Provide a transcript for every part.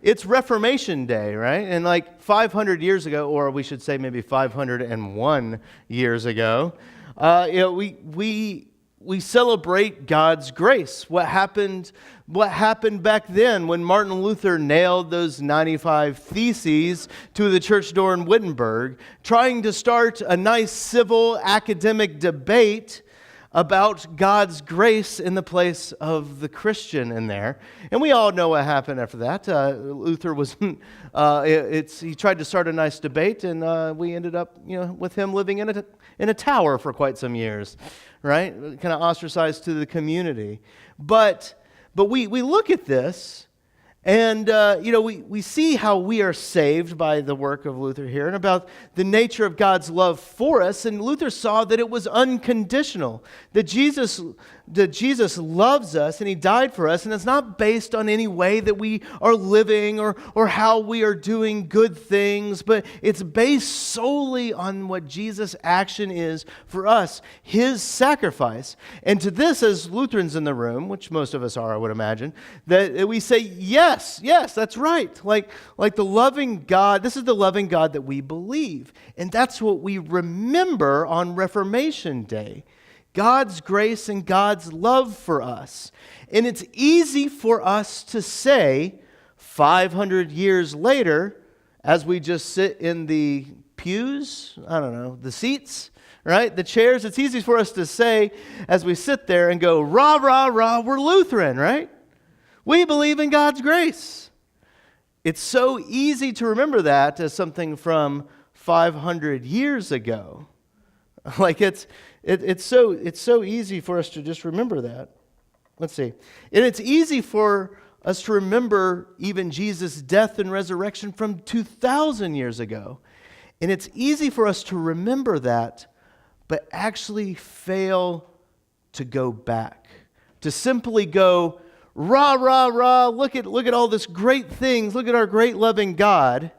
It's Reformation Day, right? And like 500 years ago, or we should say maybe 501 years ago, we celebrate God's grace. What happened back then when Martin Luther nailed those 95 theses to the church door in Wittenberg, trying to start a nice civil academic debate about God's grace in the place of the Christian in there. And we all know what happened after that. Luther was, he tried to start a nice debate, and we ended up, with him living in a tower for quite some years, right? Kind of ostracized to the community. But we look at this, and, we see how we are saved by the work of Luther here and about the nature of God's love for us. And Luther saw that it was unconditional, that Jesus loves us and He died for us. And it's not based on any way that we are living or how we are doing good things, but it's based solely on what Jesus' action is for us, His sacrifice. And to this, as Lutherans in the room, which most of us are, I would imagine, that we say, yes, that's right. Like the loving God, this is the loving God that we believe. And that's what we remember on Reformation Day. God's grace and God's love for us. And it's easy for us to say 500 years later, as we just sit in the pews, the seats, right? The chairs, it's easy for us to say as we sit there and go, rah, rah, rah, we're Lutheran, right? We believe in God's grace. It's so easy to remember that as something from 500 years ago. Like it's so easy for us to just remember that. Let's see. And it's easy for us to remember even Jesus' death and resurrection from 2,000 years ago. And it's easy for us to remember that, but actually fail to go back. To simply go, rah, rah, rah, look at all this great things. Look at our great loving God.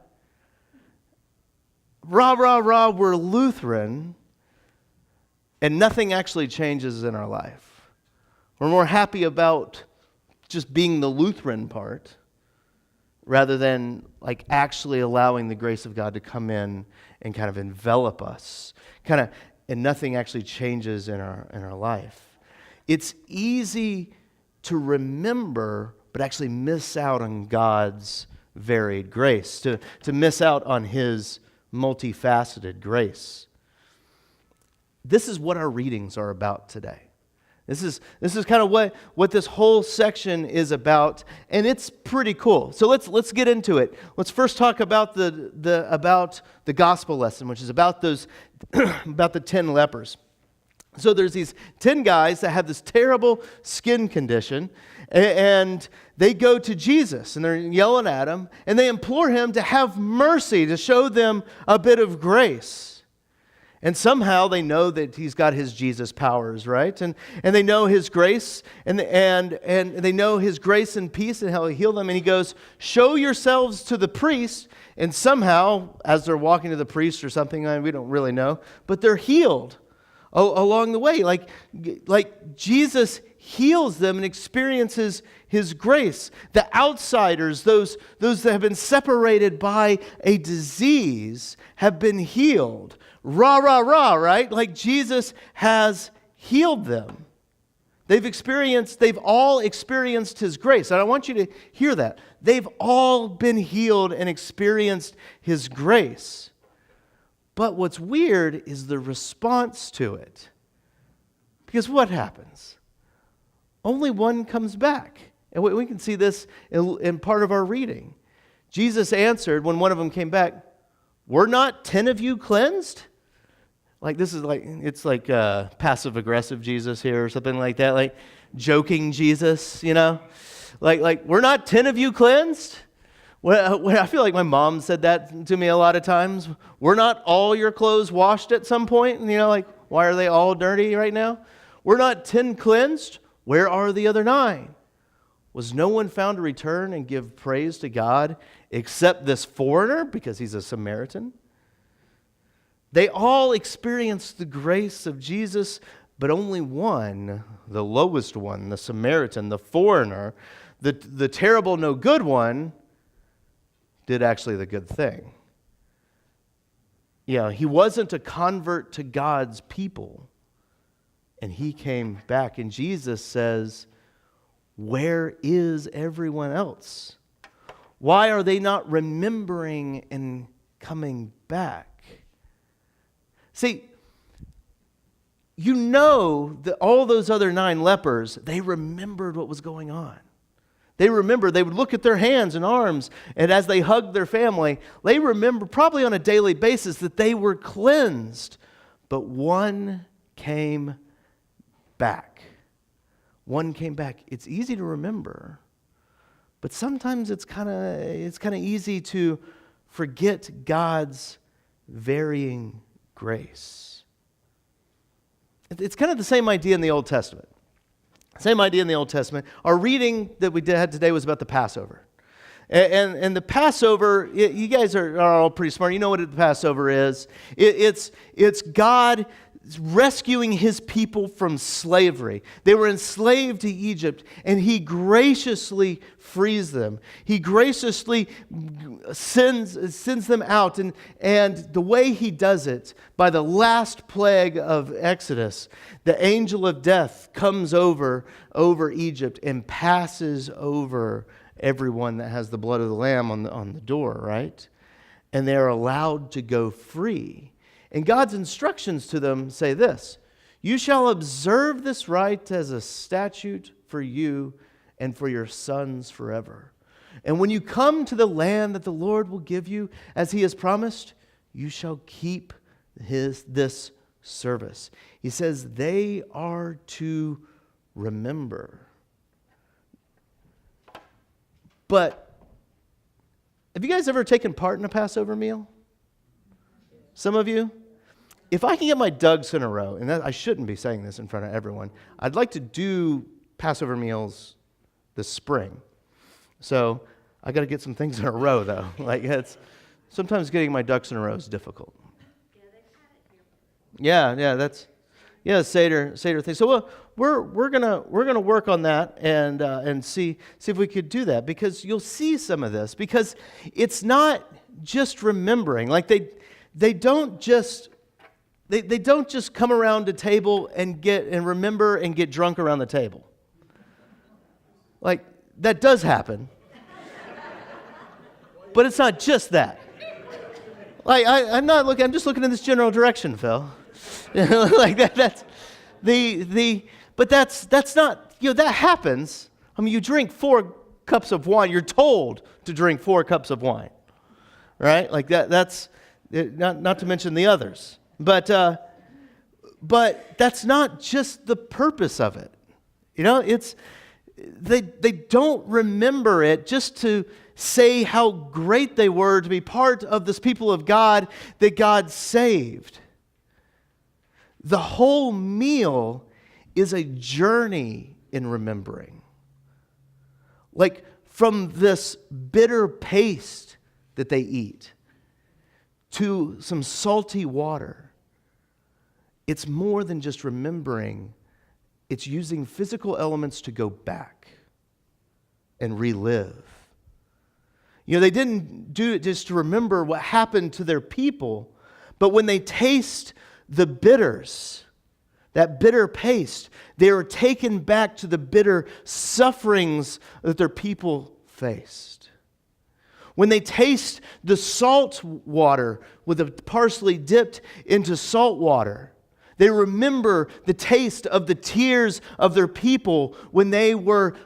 Rah, rah, rah, we're Lutheran. And nothing actually changes in our life. We're more happy about just being the Lutheran part rather than like actually allowing the grace of God to come in and kind of envelop us. And nothing actually changes in our life. It's easy to remember, but actually miss out on God's varied grace, to miss out on His multifaceted grace. This is what our readings are about today. This is kind of what this whole section is about, and it's pretty cool. So let's get into it. Let's first talk about the gospel lesson, which is about those about the 10 lepers. So there's these 10 guys that have this terrible skin condition, and they go to Jesus, and they're yelling at Him, and they implore Him to have mercy, to show them a bit of grace. And somehow they know that He's got His Jesus powers, right? And they know His grace, and they know His grace and peace and how He healed them. And He goes, show yourselves to the priest. And somehow, as they're walking to the priest or something, we don't really know, but they're healed along the way. Like Jesus heals them and experiences His grace. The outsiders, those that have been separated by a disease, have been healed. Rah, rah, rah, right? Like Jesus has healed them. They've all experienced His grace. And I want you to hear that. They've all been healed and experienced His grace. But what's weird is the response to it. Because what happens? Only one comes back. And we can see this in part of our reading. Jesus answered when one of them came back, were not 10 of you cleansed? Like it's like passive-aggressive Jesus here or something like that, like joking Jesus, Like we're not 10 of you cleansed? Well, I feel like my mom said that to me a lot of times. Were not all your clothes washed at some point? And why are they all dirty right now? We're not 10 cleansed? Where are the other 9? Was no one found to return and give praise to God except this foreigner because he's a Samaritan? They all experienced the grace of Jesus, but only one, the lowest one, the Samaritan, the foreigner, the terrible, no good one, did actually the good thing. He wasn't a convert to God's people. And he came back. And Jesus says, where is everyone else? Why are they not remembering and coming back? See, that all those other 9 lepers, they remembered what was going on. They remember, they would look at their hands and arms, and as they hugged their family, they remember probably on a daily basis that they were cleansed. But one came back. One came back. It's easy to remember, but sometimes it's kind of easy to forget God's varying grace. It's kind of the same idea in the Old Testament. Same idea in the Old Testament. Our reading that we had today was about the Passover. And the Passover, you guys are all pretty smart. You know what the Passover is. It's God rescuing his people from slavery. They were enslaved to Egypt, and he graciously frees them. He graciously sends them out. And the way he does it, by the last plague of Exodus, the angel of death comes over Egypt and passes over everyone that has the blood of the lamb on the door, right? And they're allowed to go free. And God's instructions to them say this: you shall observe this rite as a statute for you and for your sons forever. And when you come to the land that the Lord will give you, as he has promised, you shall keep this service. He says they are to remember. But have you guys ever taken part in a Passover meal? Some of you? If I can get my ducks in a row, and I shouldn't be saying this in front of everyone, I'd like to do Passover meals this spring. So I got to get some things in a row, though. Sometimes getting my ducks in a row is difficult. That's Seder thing. So we're gonna work on that and see if we could do that, because you'll see some of this, because it's not just remembering. Like they don't just come around the table and remember and get drunk around the table. Like that does happen, but it's not just that. Like I'm just looking in this general direction, Phil. Like that's but that's not, that happens. I mean, you drink 4 cups of wine. You're told to drink 4 cups of wine, right? Like that's not to mention the others. But that's not just the purpose of it. It's they don't remember it just to say how great they were to be part of this people of God that God saved. The whole meal is a journey in remembering. Like from this bitter paste that they eat to some salty water. It's more than just remembering. It's using physical elements to go back and relive. They didn't do it just to remember what happened to their people, but when they taste the bitters, that bitter paste, they are taken back to the bitter sufferings that their people faced. When they taste the salt water with the parsley dipped into salt water, they remember the taste of the tears of their people when they were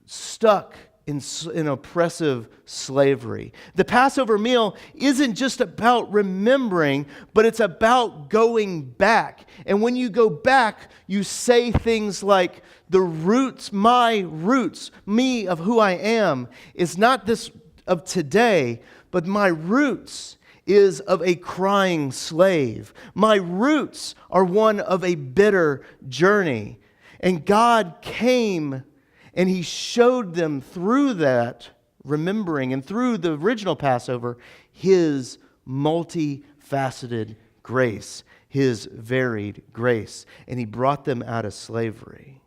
stuck in oppressive slavery. The Passover meal isn't just about remembering, but it's about going back. And when you go back, you say things like, the roots, my roots, me of who I am, is not this of today, but my roots is of a crying slave. My roots are one of a bitter journey. And God came and he showed them through that remembering and through the original Passover his multifaceted grace, his varied grace. And he brought them out of slavery.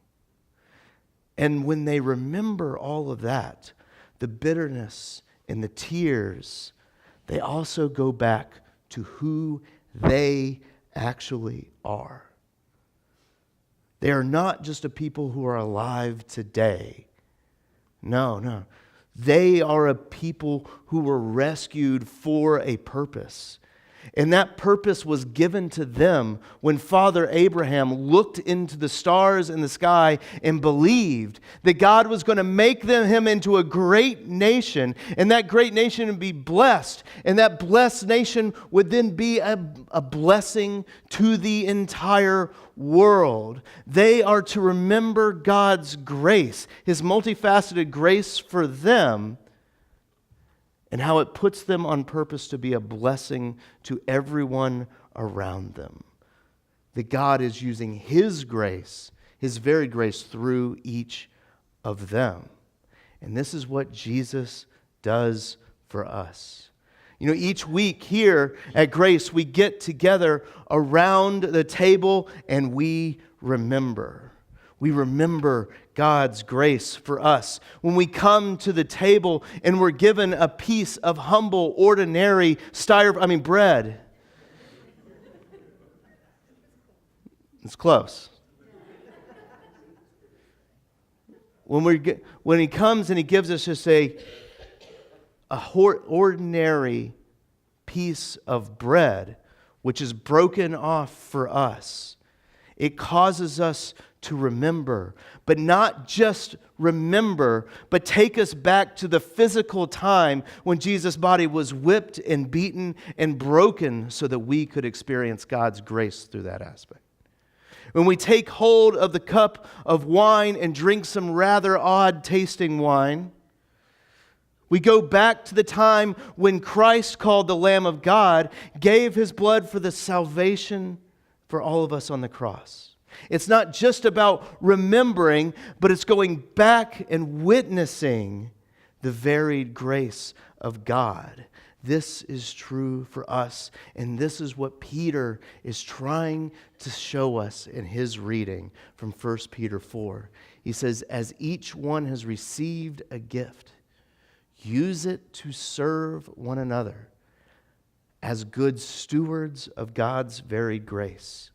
And when they remember all of that, the bitterness and the tears, they also go back to who they actually are. They are not just a people who are alive today. No. They are a people who were rescued for a purpose. And that purpose was given to them when Father Abraham looked into the stars in the sky and believed that God was going to make him into a great nation, and that great nation would be blessed, and that blessed nation would then be a blessing to the entire world. They are to remember God's grace, His multifaceted grace for them, and how it puts them on purpose to be a blessing to everyone around them. That God is using His grace, His varied grace, through each of them. And this is what Jesus does for us. You know, each week here at Grace, we get together around the table and we remember. We remember God's grace for us. When we come to the table and we're given a piece of humble, ordinary bread. It's close. When He comes and He gives us just a ordinary piece of bread, which is broken off for us, it causes us to remember, but not just remember, but take us back to the physical time when Jesus' body was whipped and beaten and broken so that we could experience God's grace through that aspect. When we take hold of the cup of wine and drink some rather odd tasting wine, we go back to the time when Christ, called the Lamb of God, gave His blood for the salvation for all of us on the cross. It's not just about remembering, but it's going back and witnessing the varied grace of God. This is true for us, and this is what Peter is trying to show us in his reading from 1 Peter 4. He says, as each one has received a gift, use it to serve one another as good stewards of God's varied grace.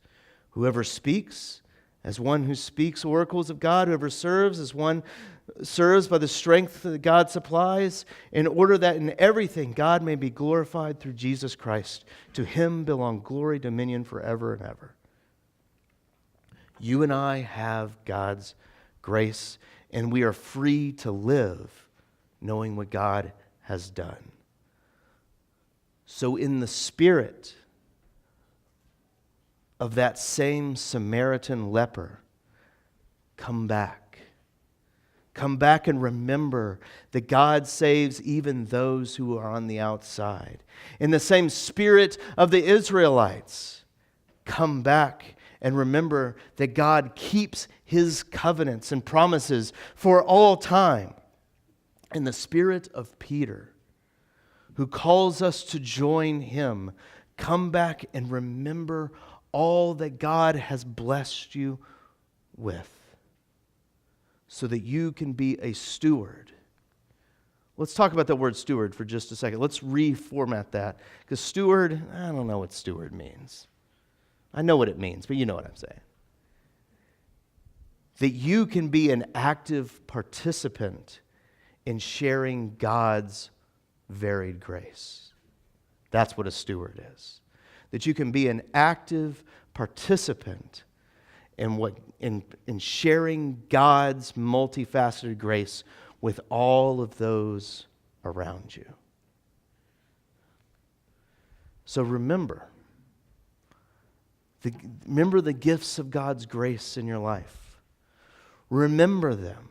Whoever speaks, as one who speaks oracles of God. Whoever serves, as one serves by the strength that God supplies, in order that in everything God may be glorified through Jesus Christ. To Him belong glory, dominion forever and ever. You and I have God's grace, and we are free to live knowing what God has done. So in the spirit of that same Samaritan leper, come back. Come back and remember that God saves even those who are on the outside. In the same spirit of the Israelites, come back and remember that God keeps His covenants and promises for all time. In the spirit of Peter, who calls us to join him, come back and remember all that God has blessed you with, so that you can be a steward. Let's talk about that word steward for just a second. Let's reformat that. Because steward, I don't know what steward means. I know what it means, but you know what I'm saying. That you can be an active participant in sharing God's varied grace. That's what a steward is. That you can be an active participant in sharing God's multifaceted grace with all of those around you. So remember the gifts of God's grace in your life. Remember them.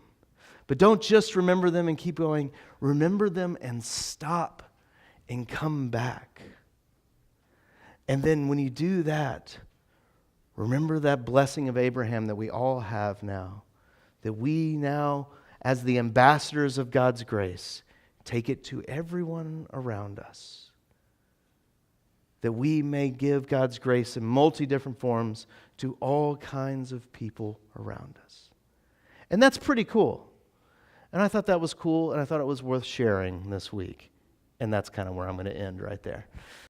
But don't just remember them and keep going. Remember them and stop and come back. And then when you do that, remember that blessing of Abraham that we all have now. That we now, as the ambassadors of God's grace, take it to everyone around us. That we may give God's grace in multi-different forms to all kinds of people around us. And that's pretty cool. And I thought that was cool, and I thought it was worth sharing this week. And that's kind of where I'm going to end right there.